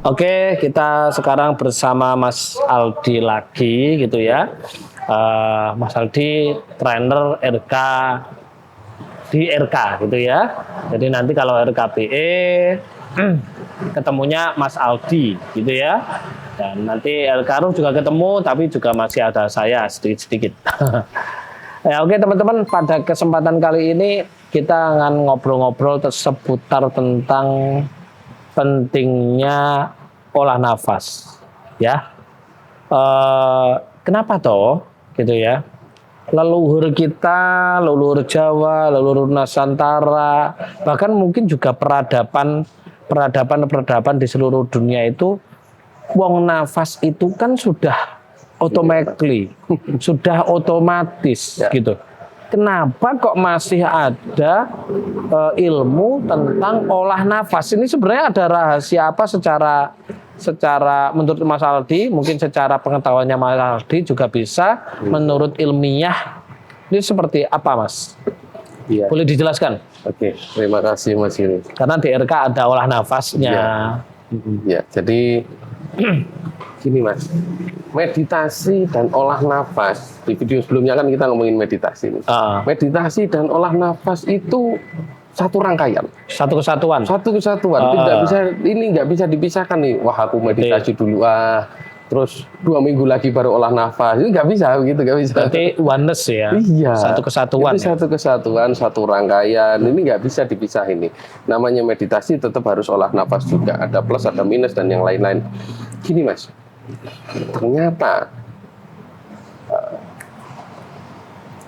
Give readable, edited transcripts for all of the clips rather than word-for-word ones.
Oke, kita sekarang bersama Mas Aldi lagi gitu ya. Mas Aldi trainer RK di RK gitu ya. Jadi nanti kalau RKBE ketemunya Mas Aldi gitu ya. Dan nanti RK Rum juga ketemu, tapi juga masih ada saya sedikit-sedikit. Ya, oke teman-teman, pada kesempatan kali ini kita akan ngobrol-ngobrol seputar tentang pentingnya olah nafas, ya. Kenapa toh, gitu ya? Leluhur kita, leluhur Jawa, leluhur Nusantara, bahkan mungkin juga peradaban di seluruh dunia itu, wong nafas itu kan sudah automatically, sudah otomatis, gitu. Kenapa kok masih ada ilmu tentang olah nafas? Ini sebenarnya ada rahasia apa secara menurut Mas Aldi, mungkin secara pengetahuannya Mas Aldi juga bisa menurut ilmiah ini seperti apa, Mas? Iya. Boleh dijelaskan? Oke, terima kasih Mas Yuri. Karena di RK ada olah nafasnya. Ya, jadi gini Mas, meditasi dan olah nafas, di video sebelumnya kan kita ngomongin meditasi. Meditasi dan olah nafas itu satu rangkaian, satu kesatuan. Tidak bisa, ini nggak bisa dipisahkan nih. Wah, aku meditasi dulu, terus 2 minggu lagi baru olah nafas. Ini nggak bisa begitu, nggak bisa. Berarti oneness ya. Iya. Satu kesatuan. Itu satu kesatuan, satu rangkaian. Ini nggak bisa dipisahin nih. Namanya meditasi tetap harus olah nafas juga. Ada plus, ada minus dan yang lain-lain. Gini Mas, ternyata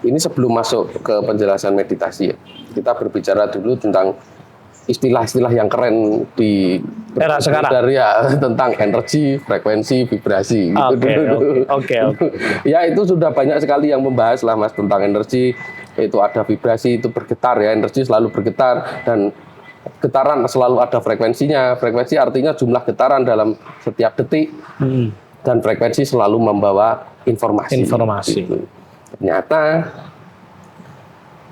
ini sebelum masuk ke penjelasan meditasi ya, kita berbicara dulu tentang istilah-istilah yang keren di era sekarang ya, tentang energi, frekuensi, vibrasi gitu. Oke. Ya, itu sudah banyak sekali yang membahas lah Mas tentang energi. Itu ada vibrasi, itu bergetar ya, energi selalu bergetar, dan getaran selalu ada frekuensinya. Frekuensi artinya jumlah getaran dalam setiap detik. Dan frekuensi selalu membawa informasi. Gitu. Ternyata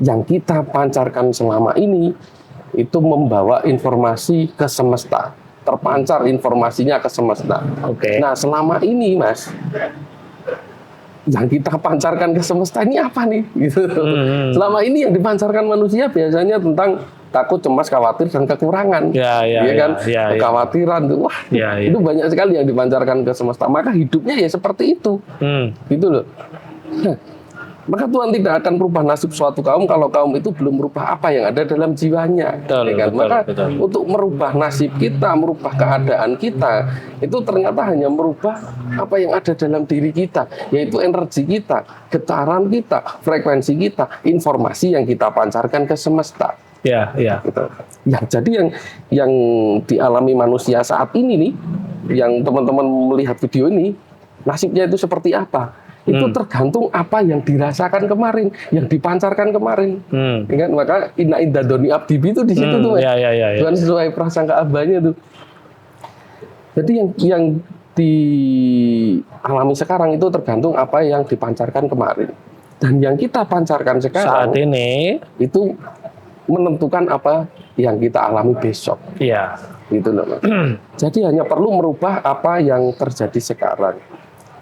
yang kita pancarkan selama ini itu membawa informasi ke semesta, terpancar informasinya ke semesta. Nah, selama ini Mas, yang kita pancarkan ke semesta ini apa nih? Gitu. Selama ini yang dipancarkan manusia biasanya tentang takut, cemas, khawatir, dan kekurangan. Kekhawatiran tuh, itu banyak sekali yang dipancarkan ke semesta. Maka hidupnya ya seperti itu, gitu loh. Maka Tuhan tidak akan merubah nasib suatu kaum kalau kaum itu belum merubah apa yang ada dalam jiwanya. Maka untuk merubah nasib kita, merubah keadaan kita, itu ternyata hanya merubah apa yang ada dalam diri kita, yaitu energi kita, getaran kita, frekuensi kita, informasi yang kita pancarkan ke semesta. Gitu. Ya, jadi yang dialami manusia saat ini nih, yang teman-teman melihat video ini, nasibnya itu seperti apa? Itu tergantung apa yang dirasakan kemarin, yang dipancarkan kemarin. Maka inna inda doni abdibi itu di situ tuh, Tuhan sesuai prasangka abahnya tuh. Jadi yang dialami sekarang itu tergantung apa yang dipancarkan kemarin, dan yang kita pancarkan sekarang saat ini itu menentukan apa yang kita alami besok. Gitu loh Mas. Jadi hanya perlu merubah apa yang terjadi sekarang.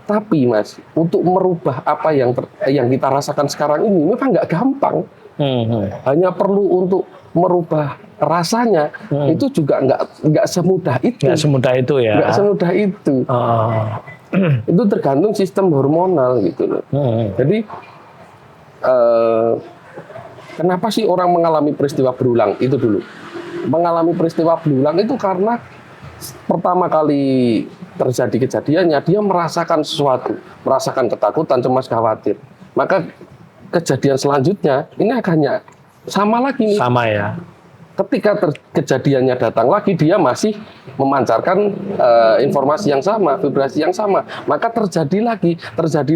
Tapi Mas, untuk merubah apa yang kita rasakan sekarang ini memang nggak gampang. Hanya perlu untuk merubah rasanya, itu juga nggak semudah itu. Nggak semudah itu ya. Nggak semudah itu. Itu tergantung sistem hormonal gitu loh. Jadi kenapa sih orang mengalami peristiwa berulang? Itu dulu. Mengalami peristiwa berulang itu karena pertama kali terjadi kejadiannya, dia merasakan sesuatu, merasakan ketakutan, cemas, khawatir. Maka kejadian selanjutnya ini akannya sama lagi nih. Sama ya. Ketika kejadiannya datang lagi, dia masih memancarkan informasi yang sama, vibrasi yang sama. Maka terjadi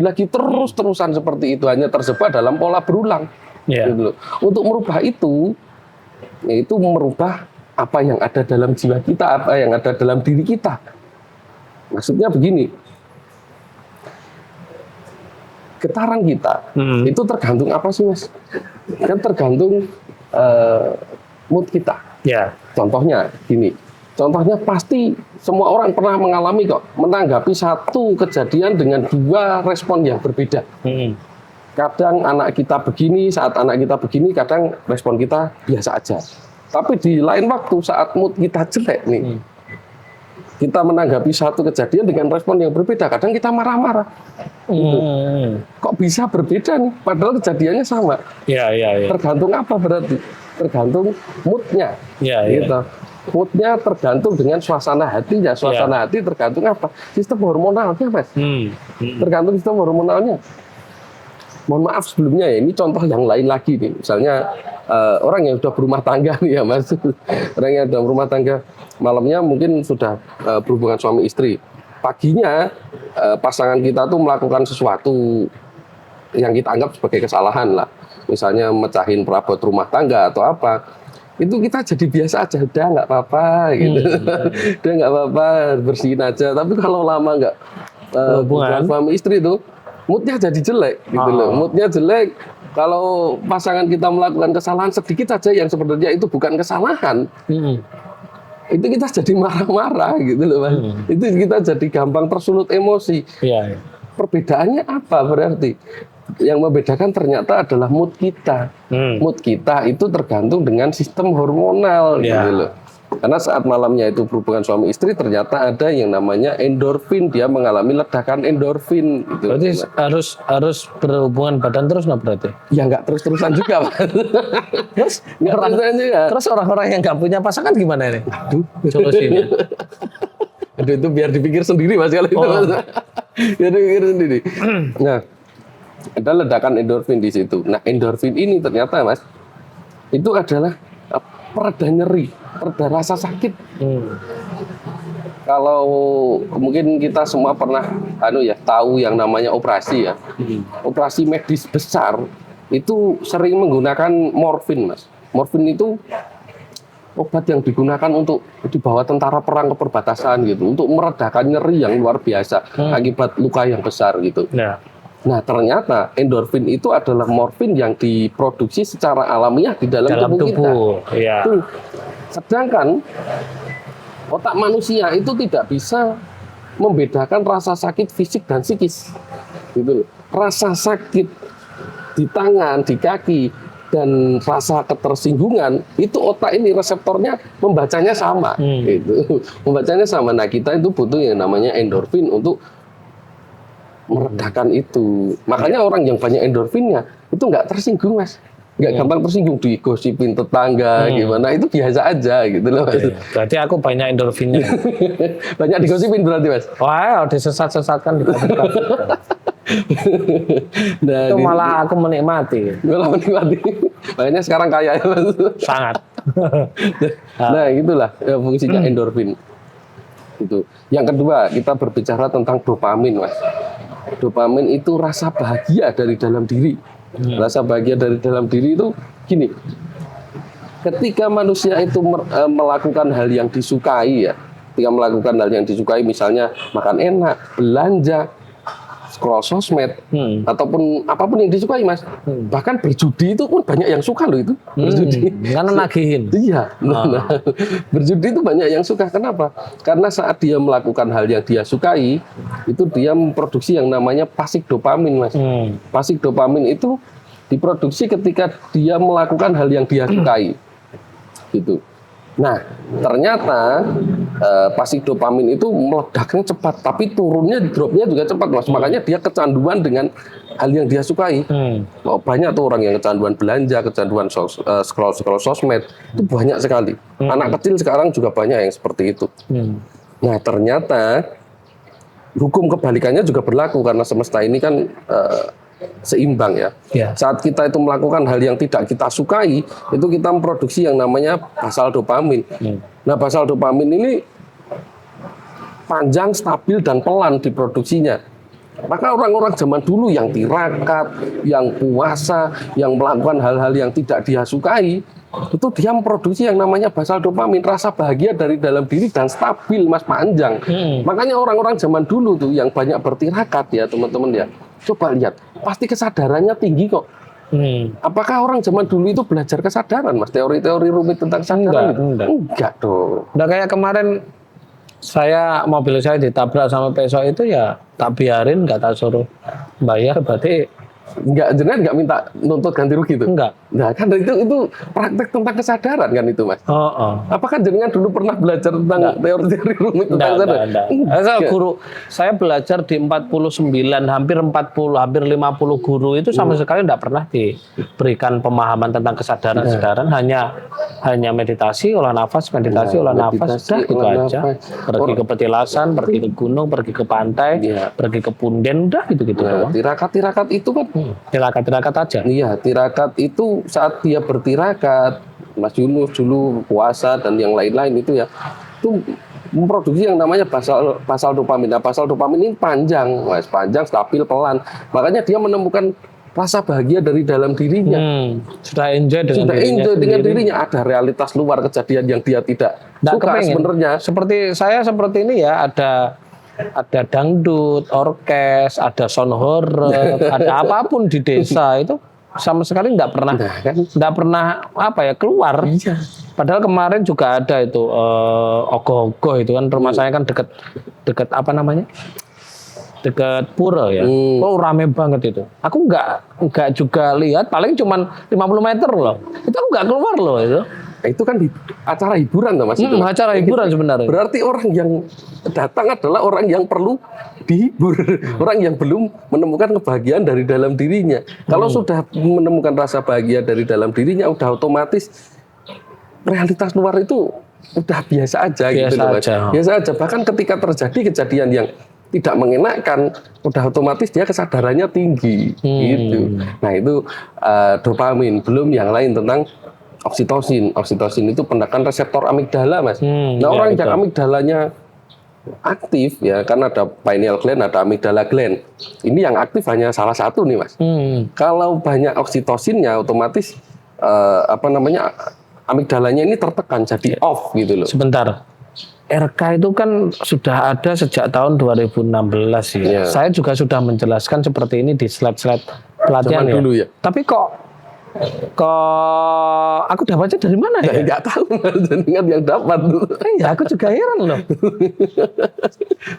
lagi terus-terusan seperti itu, hanya terjebak dalam pola berulang. Gitu. Untuk merubah itu, yaitu merubah apa yang ada dalam jiwa kita, apa yang ada dalam diri kita. Maksudnya begini, getaran kita itu tergantung apa sih Mas? Kan tergantung mood kita. Contohnya gini, Contohnya pasti semua orang pernah mengalami kok, menanggapi satu kejadian dengan dua respon yang berbeda. Kadang anak kita begini, saat anak kita begini, kadang respon kita biasa aja. Tapi di lain waktu saat mood kita jelek nih, kita menanggapi satu kejadian dengan respon yang berbeda. Kadang kita marah-marah. Gitu. Kok bisa berbeda nih? Padahal kejadiannya sama. Ya. Tergantung apa berarti? Tergantung moodnya. Ya. Gitu. Moodnya tergantung dengan suasana hatinya. Suasana hati tergantung apa? Sistem hormonalnya, Mas. Tergantung sistem hormonalnya. Mohon maaf sebelumnya ya, ini contoh yang lain lagi nih. Misalnya orang yang sudah berumah tangga nih ya Mas. Orang yang sudah berumah tangga, malamnya mungkin sudah berhubungan suami istri. Paginya pasangan kita tuh melakukan sesuatu yang kita anggap sebagai kesalahan lah. Misalnya mecahin perabot rumah tangga atau apa. Itu kita jadi biasa aja, udah nggak apa-apa gitu. Udah nggak apa-apa, bersihin aja. Tapi kalau lama nggak hubungan suami istri tuh, moodnya jadi jelek gitu loh. Moodnya jelek. Kalau pasangan kita melakukan kesalahan sedikit saja yang sebenarnya itu bukan kesalahan, itu kita jadi marah-marah gitu loh Mas. Itu kita jadi gampang tersulut emosi. Perbedaannya apa berarti? Yang membedakan ternyata adalah mood kita. Mood kita itu tergantung dengan sistem hormonal gitu loh. Karena saat malamnya itu berhubungan suami istri ternyata ada yang namanya endorfin, dia mengalami ledakan endorfin gitu. Berarti harus berhubungan badan terus nggak berarti? Ya nggak terus-terusan juga Pak. Terus nggak terus-terusan juga. Terus orang-orang yang nggak punya pasangan gimana ini? Aduh, solusinya. Aduh itu biar dipikir sendiri Mas kalau itu Mas. Biar dipikir sendiri. Nah, ada ledakan endorfin di situ. Nah, endorfin ini ternyata Mas itu adalah pereda nyeri, pereda rasa sakit. Kalau mungkin kita semua pernah tahu yang namanya operasi ya. Operasi medis besar itu sering menggunakan morfin, Mas. Morfin itu obat yang digunakan untuk dibawa tentara perang ke perbatasan gitu, untuk meredakan nyeri yang luar biasa akibat luka yang besar gitu. Nah, ternyata endorfin itu adalah morfin yang diproduksi secara alamiah di dalam tubuh kita. Sedangkan otak manusia itu tidak bisa membedakan rasa sakit fisik dan psikis. Gitu. Rasa sakit di tangan, di kaki, dan rasa ketersinggungan itu otak ini reseptornya membacanya sama. Gitu. Membacanya sama. Nah, kita itu butuh yang namanya endorfin untuk meredakan itu. Makanya orang yang banyak endorfinnya itu nggak tersinggung Mas, nggak gampang tersinggung, digosipin tetangga gimana itu biasa aja gitu loh Mas. Berarti aku banyak endorfinnya. Banyak digosipin berarti Mas. Wah, disesat-sesatkan dikatakan. Nah, itu malah aku menikmati. Malah menikmati. Makanya sekarang kaya ya Mas. Sangat. Nah itulah fungsinya endorfin. Itu. Yang kedua kita berbicara tentang dopamin Mas. Dopamin itu rasa bahagia dari dalam diri. Rasa bahagia dari dalam diri itu gini. Ketika manusia itu melakukan hal yang disukai ya. Ketika melakukan hal yang disukai misalnya makan enak, belanja, scroll sosmed, ataupun apapun yang disukai Mas. Bahkan berjudi itu pun banyak yang suka loh itu. Berjudi. Karena nagihin. Iya. Nah, berjudi itu banyak yang suka. Kenapa? Karena saat dia melakukan hal yang dia sukai, itu dia memproduksi yang namanya pasif dopamin Mas. Pasif dopamin itu diproduksi ketika dia melakukan hal yang dia sukai. Gitu. Nah, ternyata pasif dopamin itu meledaknya cepat, tapi turunnya, dropnya juga cepat, Mas. Makanya dia kecanduan dengan hal yang dia sukai. Banyak tuh orang yang kecanduan belanja, kecanduan scroll sosmed, itu banyak sekali. Anak kecil sekarang juga banyak yang seperti itu. Nah, ternyata hukum kebalikannya juga berlaku karena semesta ini kan seimbang ya. Saat kita itu melakukan hal yang tidak kita sukai, itu kita memproduksi yang namanya basal dopamin. Nah, basal dopamin ini panjang, stabil, dan pelan diproduksinya. Maka orang-orang zaman dulu yang tirakat, yang puasa, yang melakukan hal-hal yang tidak dia sukai, itu dia memproduksi yang namanya basal dopamin, rasa bahagia dari dalam diri dan stabil Mas, panjang. Makanya orang-orang zaman dulu tuh yang banyak bertirakat ya teman-teman ya, coba lihat, pasti kesadarannya tinggi kok. Apakah orang zaman dulu itu belajar kesadaran, Mas? Teori-teori rumit tentang kesadaran? Enggak dong. Udah kayak kemarin mobil saya ditabrak sama pesok itu ya tak biarin, nggak tak suruh bayar, berarti Jenengan nggak minta nuntut ganti rugi itu? enggak. Nah kan itu praktek tentang kesadaran kan itu, Mas. Oh. Apakah jenengan dulu pernah belajar tentang teori-teori rumit tentang kesadaran? Enggak. Saya belajar di 49, hampir 50 guru itu sama sekali enggak pernah diberikan pemahaman tentang kesadaran. Hanya meditasi, olah nafas, olah nafas, udah gitu aja. Pergi ke petilasan, pergi ke gunung, pergi ke pantai, pergi ke punden, udah gitu-gitu doang. Tirakat itu kan Tirakat aja. Iya, tirakat itu saat dia bertirakat, Mas Yunus dulu puasa dan yang lain-lain itu ya, itu memproduksi yang namanya basal dopamin. Nah, basal dopamin ini panjang, Mas, panjang, stabil, pelan. Makanya dia menemukan rasa bahagia dari dalam dirinya. Sudah enjoy dengan dirinya. Ada realitas luar kejadian yang dia tidak suka sebenarnya. Seperti ini ya, ada dangdut, orkes, ada sound horror, ada apapun di desa itu sama sekali nggak pernah keluar. Iya. Padahal kemarin juga ada itu ogoh-ogoh itu kan, rumah saya kan deket apa namanya? Dekat pura ya. Oh, rame banget itu. Aku nggak juga lihat, paling cuman 50 meter loh. Itu aku nggak keluar loh itu. Itu kan acara hiburan tuh, Mas. Acara hiburan sebenarnya. Berarti orang yang datang adalah orang yang perlu dihibur, orang yang belum menemukan kebahagiaan dari dalam dirinya. Kalau sudah menemukan rasa bahagia dari dalam dirinya, udah otomatis realitas luar itu udah biasa aja. Biasa aja. Bahkan ketika terjadi kejadian yang tidak mengenakan, udah otomatis dia kesadarannya tinggi. Gitu. Nah itu dopamin, belum yang lain tentang oksitosin. Oksitosin itu penekan reseptor amigdala, Mas. Orang yang amigdalanya aktif ya, kan ada pineal gland, ada amigdala gland. Ini yang aktif hanya salah satu nih, Mas. Kalau banyak oksitosinnya, otomatis amigdalanya ini tertekan, jadi off gitu loh. Sebentar. RK itu kan sudah ada sejak tahun 2016 ya. Saya juga sudah menjelaskan seperti ini di slide-slide pelatihan dulu ya. Tapi kok aku dapatnya dari mana ya? Nggak tahu, dengan yang dapat. Ya aku juga heran loh.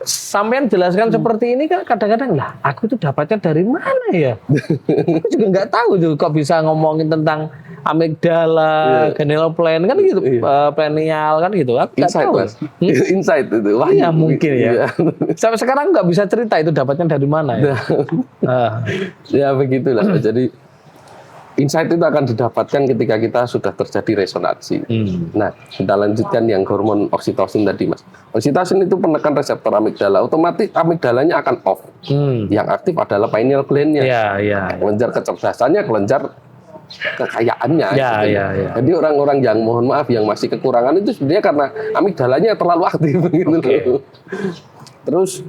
Sampean jelaskan seperti ini kan kadang-kadang lah, aku itu dapatnya dari mana ya? Aku juga nggak tahu tuh kok bisa ngomongin tentang amigdala, ganglion kan gitu, pineal kan gitu. Aku nggak tahu. Insight itu. Wah ya mungkin ya. Sampai sekarang nggak bisa cerita itu dapatnya dari mana ya? Ya begitulah. Jadi insight itu akan didapatkan ketika kita sudah terjadi resonansi. Nah, kita lanjutkan yang hormon oksitosin tadi, Mas. Oksitosin itu penekan reseptor amigdala, otomatis amigdalanya akan off. Yang aktif adalah pineal gland-nya. Kelenjar kecerdasannya, kelenjar kekayaannya. Jadi orang-orang yang mohon maaf yang masih kekurangan itu sebenarnya karena amigdalanya terlalu aktif. Terus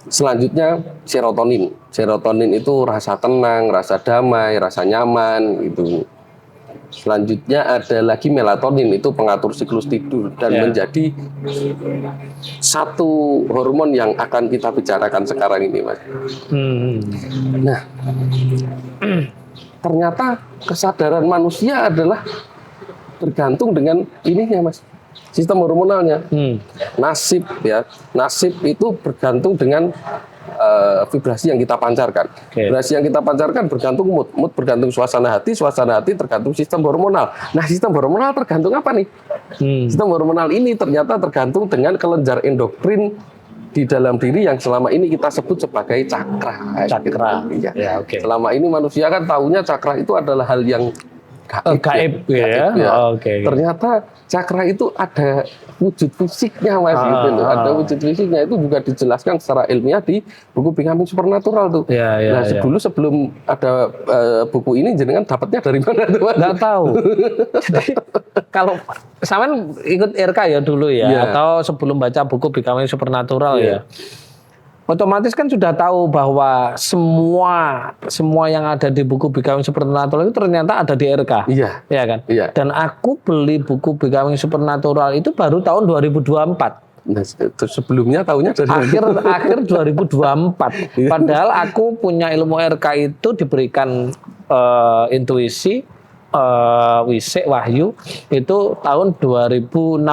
selanjutnya serotonin. Serotonin itu rasa tenang, rasa damai, rasa nyaman gitu. Selanjutnya ada lagi melatonin, itu pengatur siklus tidur dan menjadi satu hormon yang akan kita bicarakan sekarang ini, Mas. Nah, ternyata kesadaran manusia adalah bergantung dengan ininya, Mas. Sistem hormonalnya. Nasib itu bergantung dengan vibrasi yang kita pancarkan. Vibrasi yang kita pancarkan bergantung mood bergantung suasana hati tergantung sistem hormonal. Nah, sistem hormonal tergantung apa nih? Sistem hormonal ini ternyata tergantung dengan kelenjar endokrin di dalam diri yang selama ini kita sebut sebagai cakra. Selama ini manusia kan taunya cakra itu adalah hal yang gaib ya. Ternyata cakra itu ada wujud fisiknya, Mas, gitu loh. Ada wujud fisiknya, itu juga dijelaskan secara ilmiah di buku Becoming Supernatural tuh. Sebelum ada buku ini jenengan dapatnya dari mana tuh, Mas? Nggak tahu. Jadi kalau sampean ikut RK ya dulu ya, atau sebelum baca buku Becoming Supernatural ya. Otomatis kan sudah tahu bahwa semua yang ada di buku Becoming Supernatural itu ternyata ada di RK. Iya kan? Dan aku beli buku Becoming Supernatural itu baru tahun 2024. Nah, sebelumnya tahunya dari akhir 2024. Padahal aku punya ilmu RK itu diberikan intuisi Wisik Wahyu itu tahun 2016.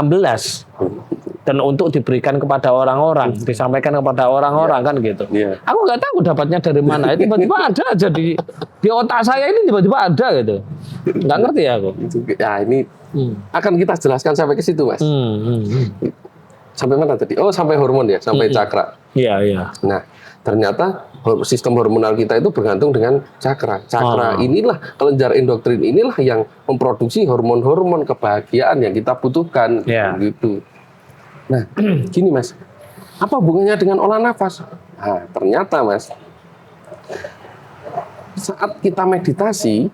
Dan untuk diberikan kepada orang-orang, disampaikan kepada orang-orang kan gitu. Iya. Aku nggak tahu dapatnya dari mana. Tiba-tiba ada aja di otak saya ini tiba-tiba ada gitu. Nggak ngerti aku. Ya ini akan kita jelaskan sampai ke situ, Mas. Sampai mana tadi? Oh, sampai hormon ya, sampai cakra. Iya, iya. Nah, ternyata sistem hormonal kita itu bergantung dengan cakra. Cakra inilah, kelenjar endokrin inilah yang memproduksi hormon-hormon kebahagiaan yang kita butuhkan. Iya. Gitu. Nah, gini Mas, apa hubungannya dengan olah nafas? Nah, ternyata Mas, saat kita meditasi,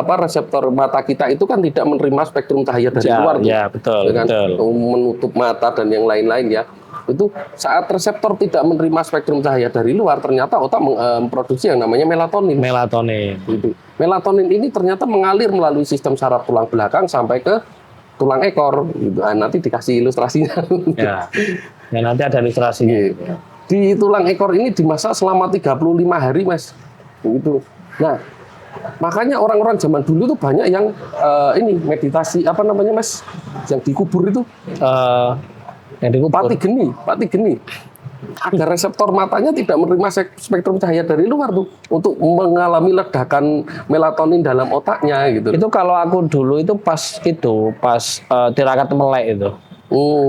reseptor mata kita itu kan tidak menerima spektrum cahaya dari luar, ya, betul, dengan betul. menutup mata dan yang lain-lain ya. Itu saat reseptor tidak menerima spektrum cahaya dari luar, ternyata otak memproduksi yang namanya melatonin. Melatonin. Gitu. Melatonin ini ternyata mengalir melalui sistem saraf tulang belakang sampai ke tulang ekor. Gitu. Nah, nanti dikasih ilustrasinya. Ya, nanti ada ilustrasinya. Di tulang ekor ini dimasak selama 35 hari, Mas. Gitu. Nah, makanya orang-orang zaman dulu tuh banyak yang ini meditasi apa namanya, Mas? Yang dikubur itu. Yang dikubur. Pati geni. Agar reseptor matanya tidak menerima spektrum cahaya dari luar tuh untuk mengalami ledakan melatonin dalam otaknya gitu. Itu kalau aku dulu itu pas tirakat melek itu.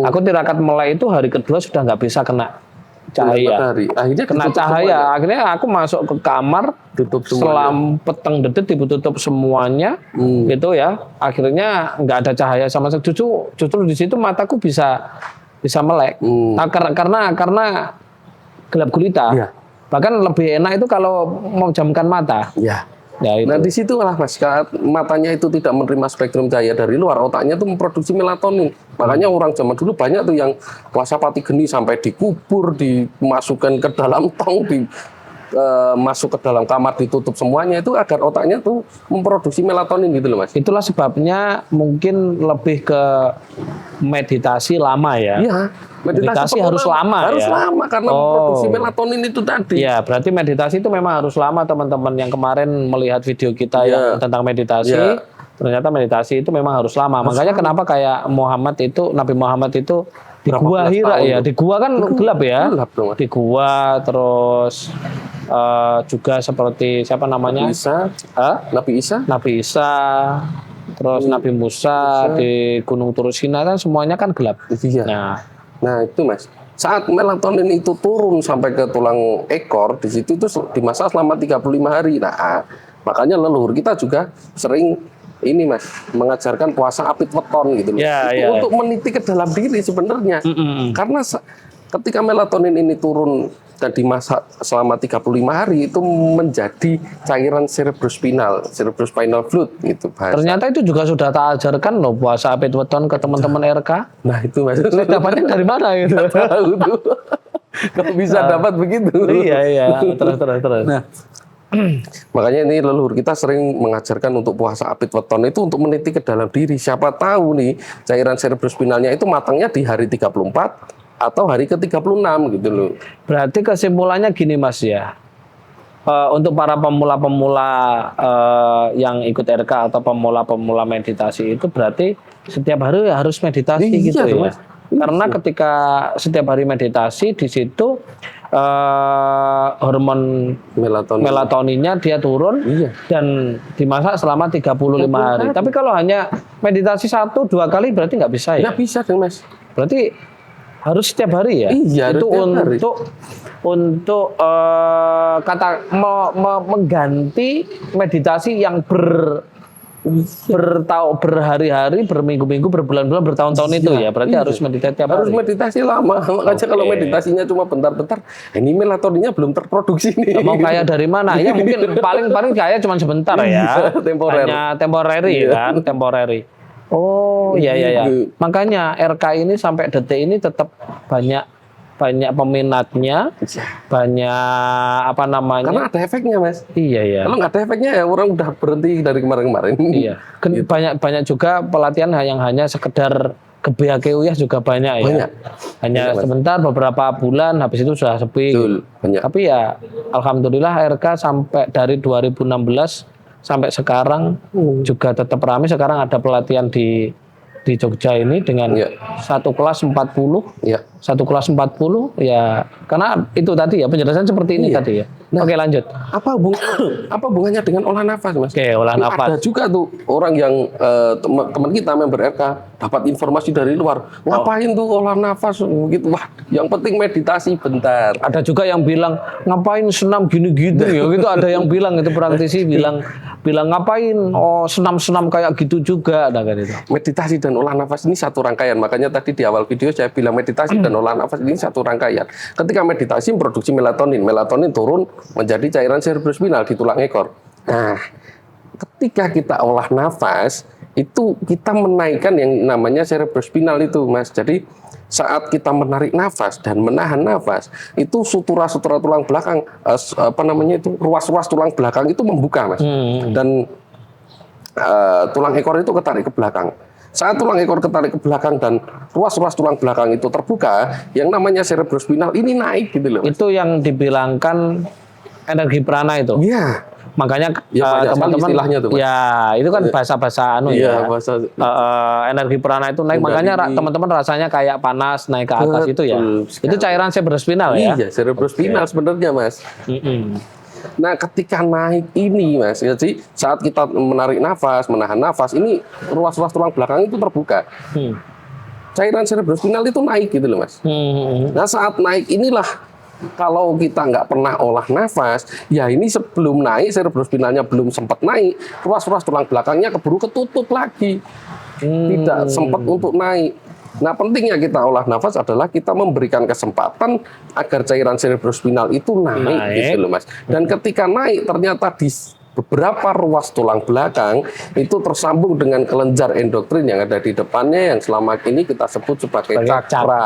Aku tirakat melek itu hari kedua sudah nggak bisa kena cahaya. Akhirnya kena cahaya. Akhirnya aku masuk ke kamar, tutup selam peteng dedet ditutup semuanya, gitu ya. Akhirnya nggak ada cahaya sama sekali. Justru di situ mataku bisa melek. Nah, karena gelap gulita. Ya. Bahkan lebih enak itu kalau memejamkan mata. Ya. Ya, itu. Nah di situ lah Mas, saat matanya itu tidak menerima spektrum cahaya dari luar, otaknya itu memproduksi melatonin. Makanya orang zaman dulu banyak tuh yang puasa pati geni sampai dikubur, dimasukkan ke dalam tong, masuk ke dalam kamar ditutup semuanya itu agar otaknya tuh memproduksi melatonin gitu loh Mas. Itulah sebabnya mungkin lebih ke meditasi lama ya. Iya, meditasi harus lama harus ya. lama karena memproduksi melatonin itu tadi. Iya, berarti meditasi itu memang harus lama teman-teman yang kemarin melihat video kita yang tentang meditasi. Ternyata meditasi itu memang harus lama. Makanya kenapa kayak Nabi Muhammad itu di gua Hira ya. Di gua kan gelap ya. Di gua terus juga seperti siapa namanya? Nabi Isa. Terus Nabi Musa di Gunung Turusina kan semuanya kan gelap. Iya. Nah itu Mas. Saat melatonin itu turun sampai ke tulang ekor, di situ itu dimasak selama 35 hari. Nah, makanya leluhur kita juga sering ini Mas, mengajarkan puasa apit weton gitu. Untuk meniti ke dalam diri sebenarnya. Karena ketika melatonin ini turun dan dimasak selama 35 hari itu menjadi cairan cerebrospinal fluid gitu bahasa. Ternyata itu juga sudah tak ajarkan loh puasa apit weton ke teman-teman RK. Nah, itu Mas. Dapatnya dari mana gitu? Tahu tuh. Kalau bisa dapat begitu. Iya. Terus. Nah, makanya ini leluhur kita sering mengajarkan untuk puasa apit weton itu untuk meniti ke dalam diri. Siapa tahu nih cairan cerebrospinalnya itu matangnya di hari 34 atau hari ke-36 gitu loh. Berarti kesimpulannya gini Mas ya. Untuk para pemula-pemula yang ikut RK atau pemula-pemula meditasi itu berarti setiap hari harus meditasi gitu ya. Mas. Karena ketika setiap hari meditasi di situ hormon melatoninnya dia turun dan dimasak selama 35 hari. Tapi kalau hanya meditasi 1-2 kali berarti nggak bisa ya? Nggak bisa dong Mas. Berarti harus setiap hari ya? Iya, itu untuk mengganti meditasi yang berhari-hari, berminggu-minggu, berbulan-bulan, bertahun-tahun itu ya. Berarti harus meditasi tiap hari. Harus meditasi lama. Makanya kalau meditasinya cuma bentar-bentar, ini melatoninnya belum terproduksi nih. Mau kaya dari mana? Ya mungkin paling kaya cuma sebentar ya. Hanya temporary kan, temporary. Oh iya. Makanya RK ini sampai detik ini tetap banyak peminatnya, banyak apa namanya? Karena ada efeknya Mas. Iya. Kalau nggak ada efeknya ya orang udah berhenti dari kemarin-kemarin. Iya. Banyak juga pelatihan yang hanya sekedar Kebiake Uyah juga banyak ya. Banyak. Hanya sebentar beberapa bulan habis itu sudah sepi. Betul, banyak. Tapi ya alhamdulillah RK sampai dari 2016 sampai sekarang juga tetap ramai. Sekarang ada pelatihan di Jogja ini dengan Iya. satu kelas 40. Ya. Satu kelas 40 ya karena itu tadi ya penjelasan seperti ini tadi ya. Oke lanjut. Apa hubungannya dengan olah nafas, Mas? Oke olah Ada nafas. juga tuh orang yang teman kita member RK dapat informasi dari luar. Ngapain tuh olah nafas gitu? Wah, yang penting meditasi bentar. Ada juga yang bilang ngapain senam gini-gitu ya gitu. Ada yang bilang itu praktisi bilang ngapain senam-senam kayak gitu juga ada kan itu. Meditasi dan olah nafas ini satu rangkaian. Makanya tadi di awal video saya bilang meditasi dan olah nafas ini satu rangkaian. Ketika meditasi memproduksi melatonin. Melatonin turun menjadi cairan cerebrospinal di tulang ekor. Nah, ketika kita olah nafas, itu kita menaikkan yang namanya cerebrospinal itu, Mas. Jadi saat kita menarik nafas dan menahan nafas, itu sutura-sutura tulang belakang, ruas-ruas tulang belakang itu membuka, Mas. Dan tulang ekor itu ketarik ke belakang. Saat tulang ekor ketarik ke belakang dan ruas-ruas tulang belakang itu terbuka, yang namanya cerebrospinal ini naik gitu loh. Itu yang dibilangkan energi prana itu. Iya. Makanya Ya, banyak sekali teman-teman istilahnya tuh, Mas. ya itu kan bahasa-bahasa Iya, bahasa energi prana itu naik. Makanya teman-teman rasanya kayak panas naik ke atas itu ya. Betul Itu cairan cerebrospinal ya. Iya, cerebrospinal sebenarnya, Mas. Nah, ketika naik ini, Mas, jadi saat kita menarik nafas, menahan nafas, ini ruas-ruas tulang belakang itu terbuka. Cairan cerebrospinal itu naik gitu loh, Mas. Nah, saat naik inilah kalau kita nggak pernah olah nafas, ya ini sebelum naik cerebrospinalnya belum sempat naik, ruas-ruas tulang belakangnya keburu ketutup lagi, tidak sempat untuk naik. Nah, pentingnya kita olah nafas adalah kita memberikan kesempatan agar cairan cerebrospinal itu naik. Gitu loh, Mas. Dan ketika naik ternyata di beberapa ruas tulang belakang itu tersambung dengan kelenjar endokrin yang ada di depannya yang selama ini kita sebut sebagai cakra.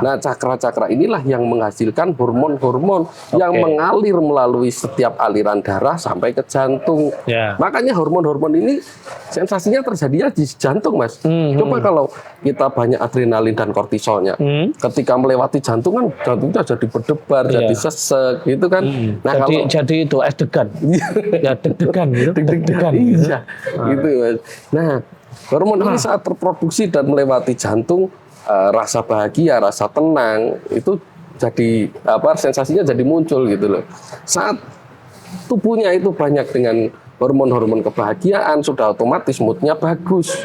Nah, cakra-cakra inilah yang menghasilkan hormon-hormon yang mengalir melalui setiap aliran darah sampai ke jantung. Makanya hormon-hormon ini sensasinya terjadinya di jantung, Mas. Coba kalau kita banyak adrenalin dan kortisolnya, ketika melewati jantung kan jantungnya jadi berdebar, jadi sesek, gitu kan. Nah, jadi itu degan. Ya deg-degan gitu. Deg-degan. Iya, gitu, Mas. Nah, hormon ini saat terproduksi dan melewati jantung, rasa bahagia, rasa tenang itu jadi sensasinya jadi muncul gitu loh. Saat tubuhnya itu banyak dengan hormon-hormon kebahagiaan, sudah otomatis moodnya bagus.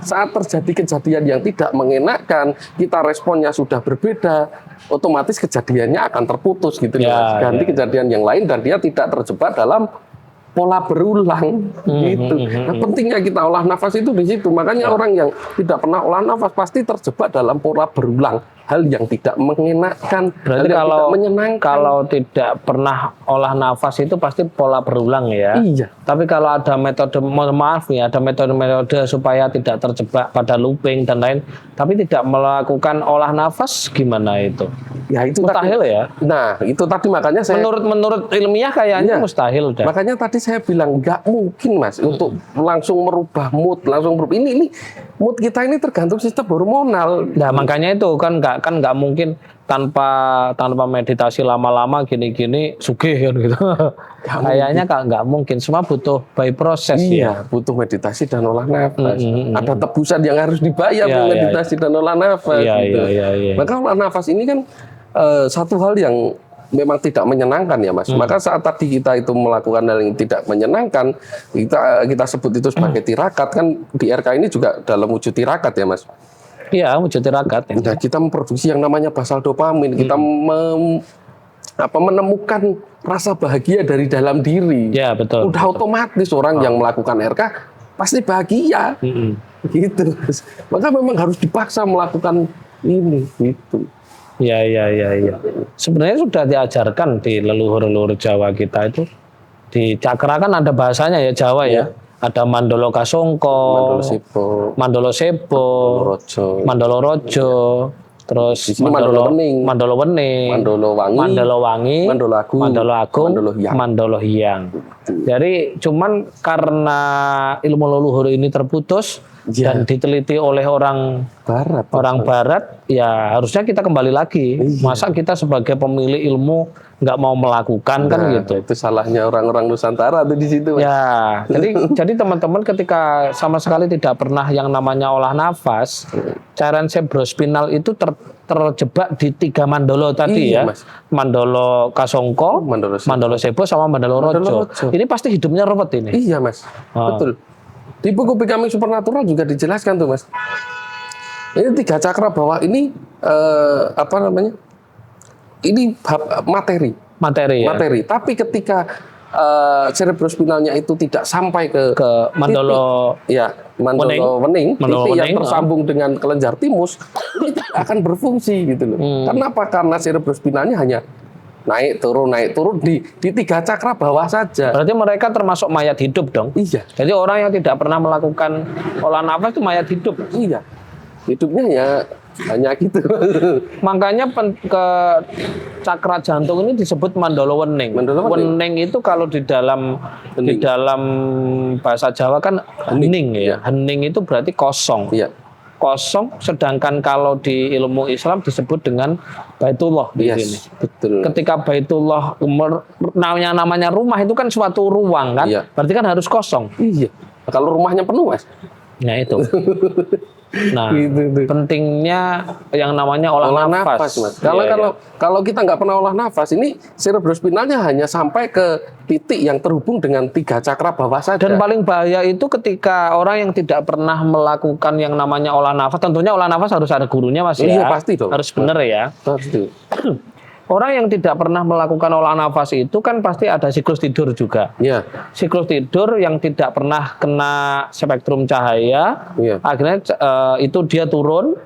Saat terjadi kejadian yang tidak mengenakan, kita responnya sudah berbeda, otomatis kejadiannya akan terputus gitu ya, ganti kejadian yang lain dan dia tidak terjebak dalam pola berulang gitu. Nah, pentingnya kita olah nafas itu di situ. Makanya orang yang tidak pernah olah nafas pasti terjebak dalam pola berulang, hal yang tidak mengenakan, berarti hal yang tidak menyenangkan. Kalau tidak pernah olah nafas itu pasti pola berulang ya. Iya. Tapi kalau ada metode, maaf ya, ada metode-metode supaya tidak terjebak pada looping dan lain, tapi tidak melakukan olah nafas, gimana itu? Ya itu mustahil tadi, ya. Nah, itu tadi makanya saya menurut ilmiah kayaknya mustahil dah. Makanya tadi saya bilang nggak mungkin, Mas, untuk langsung merubah mood, langsung berubah. Ini mood kita ini tergantung sistem hormonal. Nah, makanya itu kan nggak mungkin tanpa meditasi lama-lama gini-gini sugih kan gitu. Kayaknya nggak mungkin, semua butuh by proses. Iya, butuh meditasi dan olah nafas. Ada tebusan yang harus dibayar meditasi dan olah nafas. Gitu. Maka olah nafas ini kan satu hal yang memang tidak menyenangkan ya, Mas. Maka saat tadi kita itu melakukan hal yang tidak menyenangkan, kita sebut itu sebagai tirakat, kan di RK ini juga dalam wujud tirakat ya, Mas. Iya, wujud tirakat. Nah, kita memproduksi yang namanya basal dopamin, kita menemukan rasa bahagia dari dalam diri. Ya, betul. Udah otomatis orang yang melakukan RK pasti bahagia. Gitu. Maka memang harus dipaksa melakukan ini gitu. Ya. Sebenarnya sudah diajarkan di leluhur-leluhur Jawa kita itu. Di cakra kan ada bahasanya ya Jawa ya. Ada Mandolo Kasongko, Mandolo Sepo, Mandolo Rojo, terus Mandolo Wening, Mandolo Wangi, Mandolo Agung, Mandolo Hyang. Jadi cuman karena ilmu leluhur ini terputus, Ya. dan diteliti oleh orang Barat, ya harusnya kita kembali lagi. Masa kita sebagai pemilik ilmu nggak mau melakukan kan gitu? Itu salahnya orang-orang Nusantara tuh di situ. Mas. Ya, jadi teman-teman ketika sama sekali tidak pernah yang namanya olah nafas, cairan cerebrospinal itu terjebak di 3 mandolo tadi Iya, ya, Mas. mandolo kasongko, mandolo sebo sama mandolo rojo. Ini pasti hidupnya ruwet ini. Iya Mas, betul. Di buku Becoming Supernatural juga dijelaskan tuh Mas. Ini 3 cakra bawah ini apa namanya? Ini materi. Materi ya. Materi. Tapi ketika cerebrospinalnya itu tidak sampai ke mandolo titik, ya mandolo wening, titik yang tersambung dengan kelenjar timus, ini tidak akan berfungsi gitu loh. Kenapa? Karena cerebrospinalnya hanya naik turun di 3 cakra bawah saja. Berarti mereka termasuk mayat hidup dong. Iya. Jadi orang yang tidak pernah melakukan olah nafas itu mayat hidup. Iya. Hidupnya ya hanya gitu. Makanya ke cakra jantung ini disebut mandolo wening. Wening itu kalau di dalam bahasa Jawa kan hening ya. Hening itu berarti kosong. Iya. Kosong, sedangkan kalau di ilmu Islam disebut dengan Baitullah di sini. Betul. Ketika Baitullah namanya rumah itu kan suatu ruang kan, berarti kan harus kosong. Iya. Kalau rumahnya penuh Mas. Nah itu. Nah, pentingnya yang namanya olah nafas. Mas. Kalau kita nggak pernah olah nafas, ini cerebrospinalnya hanya sampai ke titik yang terhubung dengan 3 cakra bawah saja. Dan paling bahaya itu ketika orang yang tidak pernah melakukan yang namanya olah nafas. Tentunya olah nafas harus ada gurunya Mas ya. Iya pasti dong. Harus benar ya. Pasti. Orang yang tidak pernah melakukan olah nafas itu kan pasti ada siklus tidur juga. Iya. Siklus tidur yang tidak pernah kena spektrum cahaya, akhirnya itu dia turun,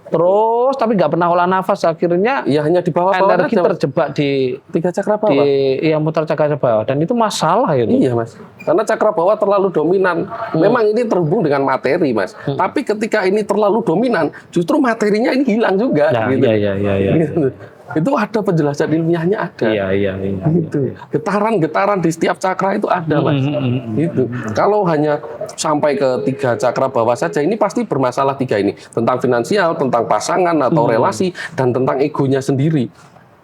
terus tapi nggak pernah olah nafas, akhirnya hanya di bawah energi terjebak di 3 cakra bawah. Yang muter cakra bawah, dan itu masalah itu. Iya Mas, karena cakra bawah terlalu dominan. Memang ini terhubung dengan materi Mas, tapi ketika ini terlalu dominan, justru materinya ini hilang juga. Nah, gitu. Iya. Gitu. Itu ada penjelasan ilmiahnya ada. Iya. Gitu. Getaran-getaran di setiap cakra itu ada Mas. Gitu. Kalau hanya sampai ke 3 cakra bawah saja, ini pasti bermasalah 3 ini. Tentang finansial, tentang pasangan atau relasi, dan tentang egonya sendiri.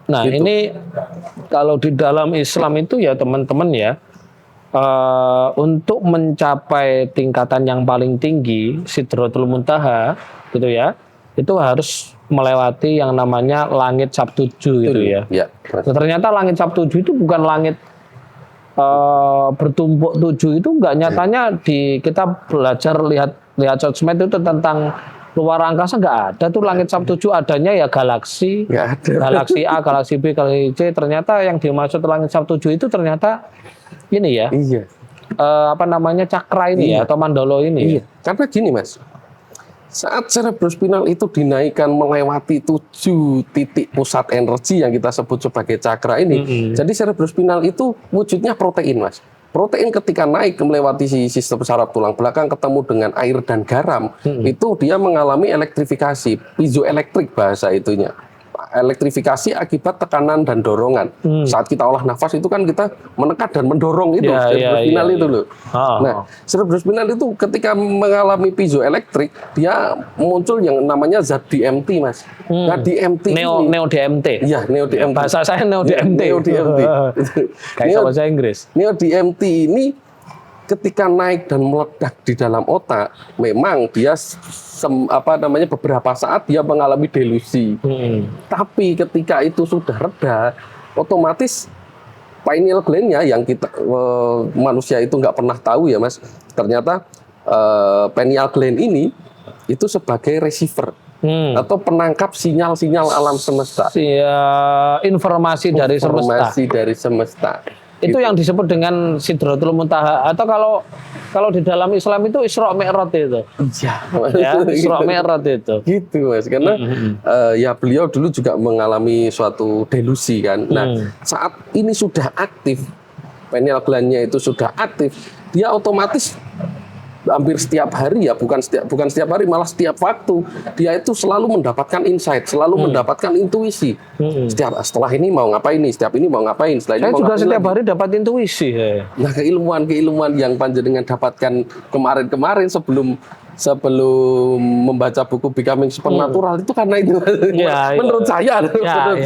Nah gitu. Ini kalau di dalam Islam itu ya teman-teman ya, untuk mencapai tingkatan yang paling tinggi, Sidratul Muntaha gitu ya, itu harus melewati yang namanya langit Sabtuju gitu ya. Nah, ternyata langit Sabtuju itu bukan langit bertumpuk 7 itu enggak, nyatanya di kita belajar lihat sosmed itu tentang luar angkasa enggak ada tuh langit Sabtuju, adanya ya galaksi. Galaksi A, galaksi B, galaksi C. Ternyata yang dimaksud langit Sabtuju itu ternyata ini ya. Iya. Apa namanya cakra ini ya, atau mandolo ini. Iya. Karena gini Mas. Saat cerebrospinal itu dinaikkan melewati 7 titik pusat energi yang kita sebut sebagai cakra ini, jadi cerebrospinal itu wujudnya protein Mas. Protein ketika naik melewati sistem saraf tulang belakang ketemu dengan air dan garam, itu dia mengalami elektrifikasi, piezoelektrik bahasa itunya. Elektrifikasi akibat tekanan dan dorongan. Saat kita olah nafas itu kan kita menekan dan mendorong itu cerebrospinal itu loh. Nah, cerebrospinal itu ketika mengalami piezoelektrik, dia muncul yang namanya zat DMT Mas. Nah, DMT neo DMT. Iya, neo DMT. Bahasa saya neo DMT. Neo DMT. Kayak bahasa Inggris. Neo DMT ini ketika naik dan meledak di dalam otak, memang dia beberapa saat dia mengalami delusi. Tapi ketika itu sudah reda, otomatis pineal gland-nya yang kita manusia itu nggak pernah tahu ya Mas. Ternyata pineal gland ini itu sebagai receiver atau penangkap sinyal-sinyal alam semesta. Informasi dari semesta. Itu gitu. yang disebut dengan Sidratul Muntaha, atau kalau di dalam Islam itu Isra Mi'raj itu. Iya. Ya, Isra Mi'raj itu. Gitu Mas, karena ya beliau dulu juga mengalami suatu delusi kan. Nah, saat ini sudah aktif, pineal gland-nya itu sudah aktif, dia otomatis hampir setiap hari ya, bukan setiap hari, malah setiap waktu dia itu selalu mendapatkan insight, selalu mendapatkan intuisi. Setelah ini mau ngapain nih, setiap ini mau ngapain, setelah ini saya mau juga setiap lagi. hari dapat intuisi. Nah, keilmuan yang panjenengan dapatkan kemarin sebelum sebelum membaca buku Becoming Supernatural itu karena itu. Ya, menurut saya, ya.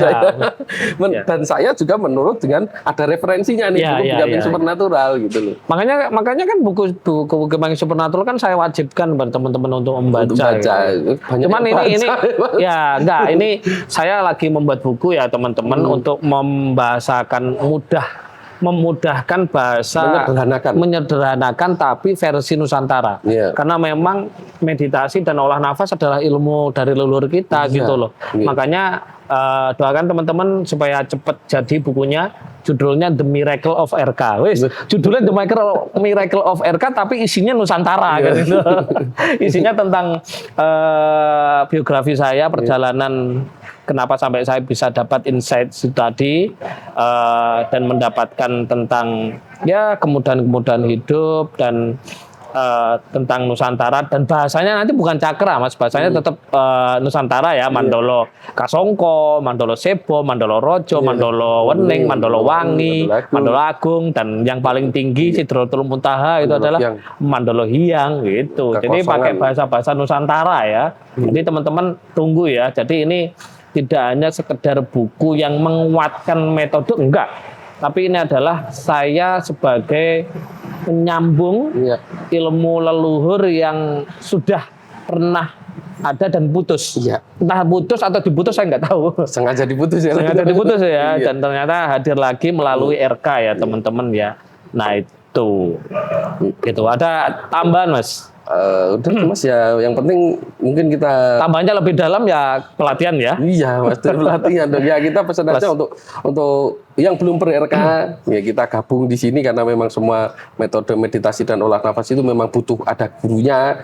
dan saya juga menurut dengan ada referensinya nih buku Becoming Supernatural gitu loh. Makanya kan buku Becoming Supernatural kan saya wajibkan buat teman-teman untuk membaca. Gitu. Cuman ini saya lagi membuat buku ya teman-teman untuk membahasakan memudahkan bahasa, menyederhanakan tapi versi Nusantara. Karena memang meditasi dan olah nafas adalah ilmu dari leluhur kita gitu loh. Makanya doakan teman-teman supaya cepat jadi bukunya. Judulnya The Miracle of RK. Judulnya The Miracle of RK tapi isinya Nusantara kan gitu. Isinya tentang biografi saya, perjalanan kenapa sampai saya bisa dapat insight tadi dan mendapatkan tentang ya kemudahan-kemudahan hidup dan tentang Nusantara dan bahasanya nanti bukan cakra mas, bahasanya tetap Nusantara ya, Mandolo Kasongko, Mandolo Sebo, Mandolo Rojo, Mandolo Wening, Mandolo Wangi, Mandolo Agung dan yang paling tinggi Sidratul Muntaha itu adalah Mandolo Hyang gitu. Jadi pakai bahasa-bahasa Nusantara ya. Jadi teman-teman tunggu ya. Jadi ini tidak hanya sekedar buku yang menguatkan metode, enggak. Tapi ini adalah saya sebagai penyambung ilmu leluhur yang sudah pernah ada dan putus. Entah putus atau diputus saya nggak tahu. Sengaja diputus ya. Sengaja diputus ya. Dan ternyata hadir lagi melalui RK ya teman-teman ya. Nah itu. Gitu. Ada tambahan mas? Udah mas ya, yang penting mungkin kita tambahnya lebih dalam ya pelatihan ya. Iya mas, pelatihan dong ya, kita pesan aja untuk yang belum ber-RK ya kita gabung di sini karena memang semua metode meditasi dan olah nafas itu memang butuh ada gurunya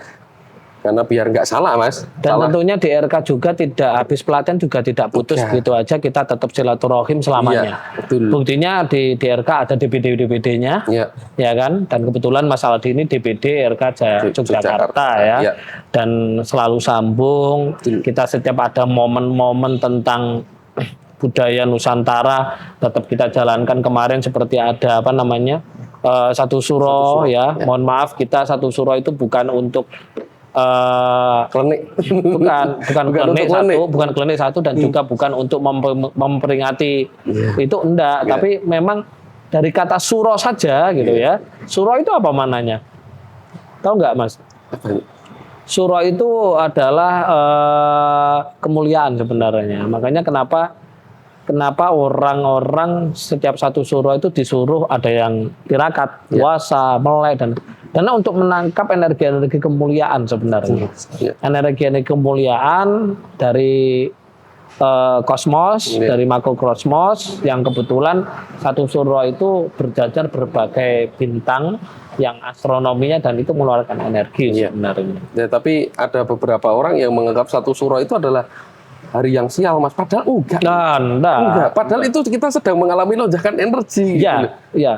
karena biar nggak salah mas. Dan tentunya di RK juga tidak habis pelatihan juga tidak putus gitu aja, kita tetap silaturahim selamanya. Buktinya di RK ada DPD-nya ya kan, dan kebetulan Mas Aldi ini DPD RK Yogyakarta ya. Dan selalu sambung. Kita setiap ada momen-momen tentang budaya Nusantara tetap kita jalankan. Kemarin seperti ada apa namanya satu suro ya. Mohon maaf, kita satu suro itu bukan untuk klinik, bukan klinik satu dan juga bukan untuk memperingati itu enggak, tapi memang dari kata suro saja gitu ya. Suro itu apa mananya? Tahu nggak mas? Suro itu adalah kemuliaan sebenarnya. Makanya kenapa orang-orang setiap satu suro itu disuruh ada yang tirakat, puasa, melek karena untuk menangkap energi-energi kemuliaan sebenarnya. Energi-energi kemuliaan dari kosmos, dari makrokosmos yang kebetulan satu suro itu berjajar berbagai bintang yang astronominya dan itu mengeluarkan energi sebenarnya. Ya, tapi ada beberapa orang yang menganggap satu suro itu adalah hari yang sial mas, padahal enggak. Enggak. Padahal itu kita sedang mengalami lonjakan energi.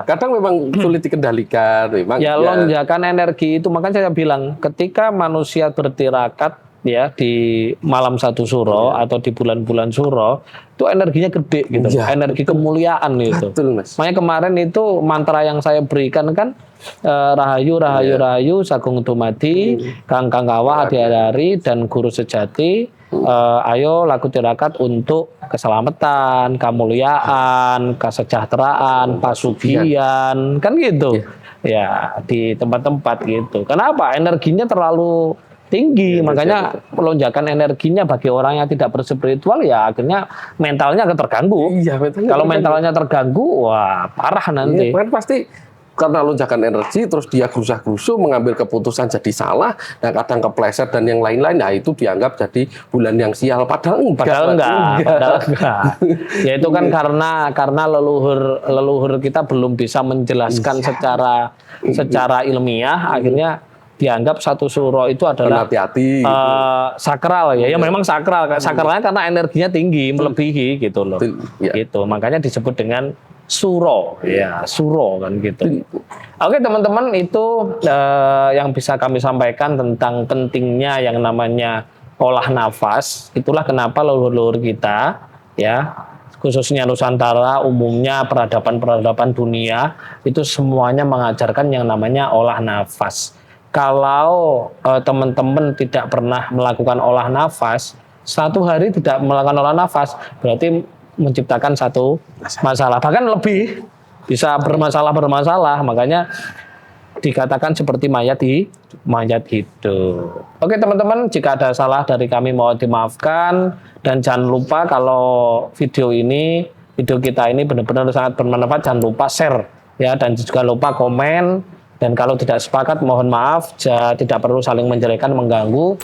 Kadang memang sulit dikendalikan. Lonjakan energi itu makanya saya bilang ketika manusia bertirakat ya di malam satu suro atau di bulan-bulan suro itu energinya gede gitu, energi kemuliaan itu. Betul mas. Makanya kemarin itu mantra yang saya berikan kan Rahayu Rahayu Rahayu Sagung Dumadi Kang Kawah Adi-Hari dan Guru Sejati. Ayo laku tirakat untuk keselamatan, kemuliaan, kesejahteraan, pasugian, kan gitu. Ya di tempat-tempat gitu. Kenapa? Energinya terlalu tinggi, makanya lonjakan energinya bagi orang yang tidak berspiritual ya akhirnya mentalnya akan terganggu. Kalau mentalnya terganggu, wah parah nanti. Kan pasti karena lonjakan energi, terus dia gerusah-gerusu mengambil keputusan jadi salah, nah kadang kepleset dan yang lain-lain, nah itu dianggap jadi bulan yang sial, padahal enggak. Ya itu kan karena leluhur kita belum bisa menjelaskan secara ilmiah, akhirnya dianggap satu suro itu adalah sakral ya. Memang sakral. Sakralnya karena energinya tinggi, melebihi gitu loh. Gitu. Makanya disebut dengan suro. Ya, suro kan gitu. Oke, teman-teman, itu yang bisa kami sampaikan tentang pentingnya yang namanya olah nafas. Itulah kenapa leluhur kita ya, khususnya Nusantara, umumnya peradaban-peradaban dunia itu semuanya mengajarkan yang namanya olah nafas. kalau teman-teman tidak pernah melakukan olah nafas, 1 hari tidak melakukan olah nafas, berarti menciptakan satu masalah, bahkan lebih bisa bermasalah. Makanya dikatakan seperti mayat hidup. Oke teman-teman, jika ada salah dari kami mohon dimaafkan, dan jangan lupa kalau video kita ini benar-benar sangat bermanfaat, jangan lupa share ya, dan juga lupa komen. Dan kalau tidak sepakat mohon maaf, tidak perlu saling menjelekan, mengganggu.